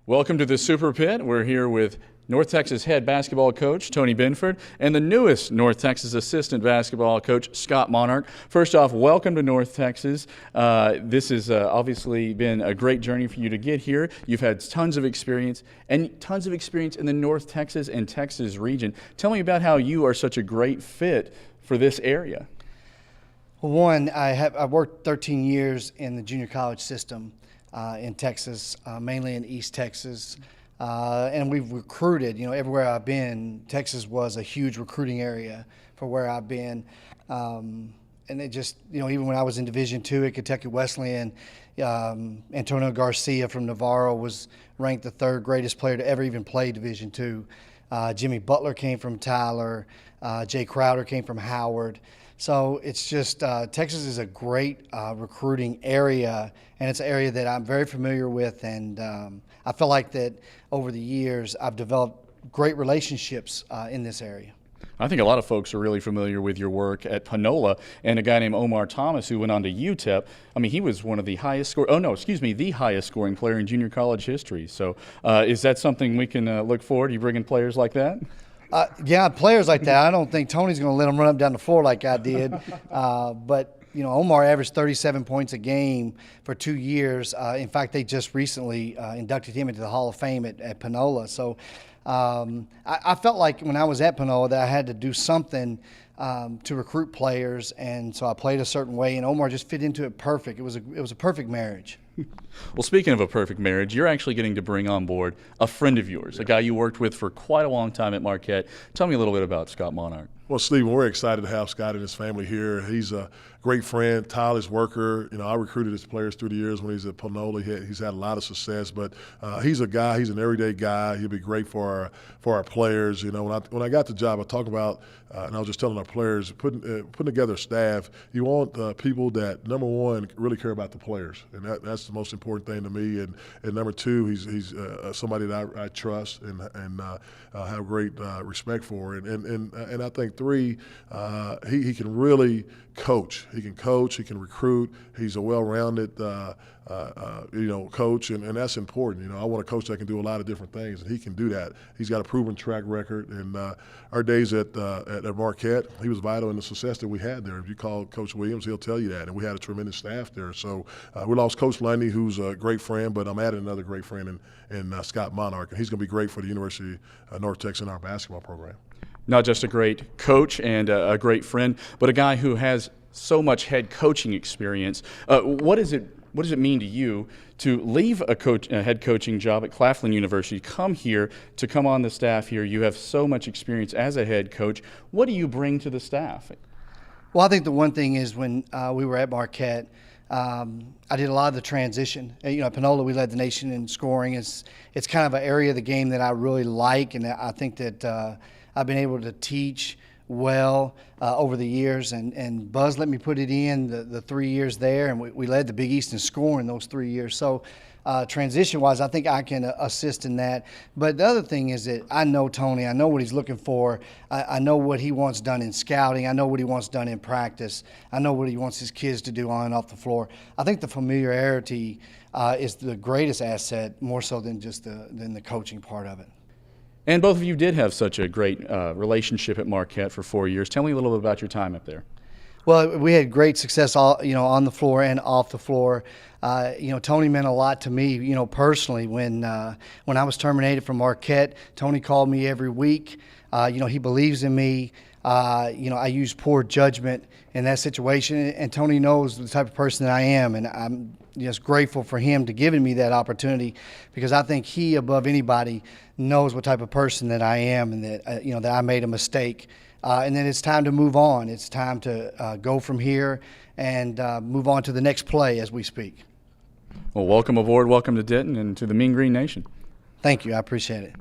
Welcome to the Super Pit. We're here with North Texas head basketball coach Tony Benford and the newest North Texas assistant basketball coach Scott Monarch. First off, welcome to North Texas. This has obviously been a great journey for you to get here. You've had tons of experience in the North Texas and Texas region. Tell me about how you are such a great fit for this area. Well, one, I've worked 13 years in the junior college system in Texas, mainly in East Texas. And we've recruited, everywhere I've been. Texas was a huge recruiting area for where I've been. And it just, even when I was in Division II at Kentucky Wesleyan, Antonio Garcia from Navarro was ranked the third greatest player to ever even play Division II. Jimmy Butler came from Tyler. Jay Crowder came from Howard. So it's just Texas is a great recruiting area, and it's an area that I'm very familiar with, and I feel like that over the years I've developed great relationships in this area. I think a lot of folks are really familiar with your work at Panola and a guy named Omar Thomas who went on to UTEP. I mean, he was one of the highest the highest scoring player in junior college history. So is that something we can look forward to, you bringing players like that? Yeah, players like that. I don't think Tony's going to let them run up down the floor like I did. But, Omar averaged 37 points a game for 2 years. In fact, they just recently inducted him into the Hall of Fame at Panola. So I felt like when I was at Panola that I had to do something to recruit players, and so I played a certain way, and Omar just fit into it perfect. It was a perfect marriage. Well, speaking of a perfect marriage, you're actually getting to bring on board a friend of yours, a guy you worked with for quite a long time at Marquette. Tell me a little bit about Scott Monarch. Well, Stephen, we're excited to have Scott and his family here. He's a great friend, tireless worker. I recruited his players through the years when he's at Panola. He's had a lot of success, but he's a guy. He's an everyday guy. He'll be great for our players. When I got the job, I talked about, and I was just telling our players, putting together a staff. You want people that, number one, really care about the players, and that's the most important thing to me. And number two, he's somebody that I trust and have great respect for. And I think three, he can really coach. He can coach. He can recruit. He's a well-rounded coach, and that's important. I want a coach that can do a lot of different things, and he can do that. He's got a proven track record. And our days at Marquette, he was vital in the success that we had there. If you call Coach Williams, he'll tell you that. And we had a tremendous staff there. So we lost Coach Lundy, who's a great friend, but I'm adding another great friend in Scott Monarch, and he's going to be great for the University of North Texas in our basketball program. Not just a great coach and a great friend, but a guy who has so much head coaching experience. What does it mean to you to leave a head coaching job at Claflin University, come here to come on the staff here? You have so much experience as a head coach. What do you bring to the staff? Well, I think the one thing is when we were at Marquette, I did a lot of the transition. At Panola, we led the nation in scoring. It's kind of an area of the game that I really like, and I think that I've been able to teach well over the years, and Buzz let me put it in the 3 years there, and we led the Big East in scoring those 3 years. So transition-wise, I think I can assist in that. But the other thing is that I know Tony. I know what he's looking for. I know what he wants done in scouting. I know what he wants done in practice. I know what he wants his kids to do on and off the floor. I think the familiarity is the greatest asset, more so than just the coaching part of it. And both of you did have such a great relationship at Marquette for 4 years. Tell me a little bit about your time up there. Well, we had great success, on the floor and off the floor. Tony meant a lot to me, personally. When I was terminated from Marquette, Tony called me every week. He believes in me. I used poor judgment in that situation, and Tony knows the type of person that I am, and I'm just grateful for him to giving me that opportunity, because I think he, above anybody, knows what type of person that I am, and that that I made a mistake, and then it's time to move on. It's time to go from here and move on to the next play as we speak. Well, welcome aboard, welcome to Denton and to the Mean Green Nation. Thank you, I appreciate it.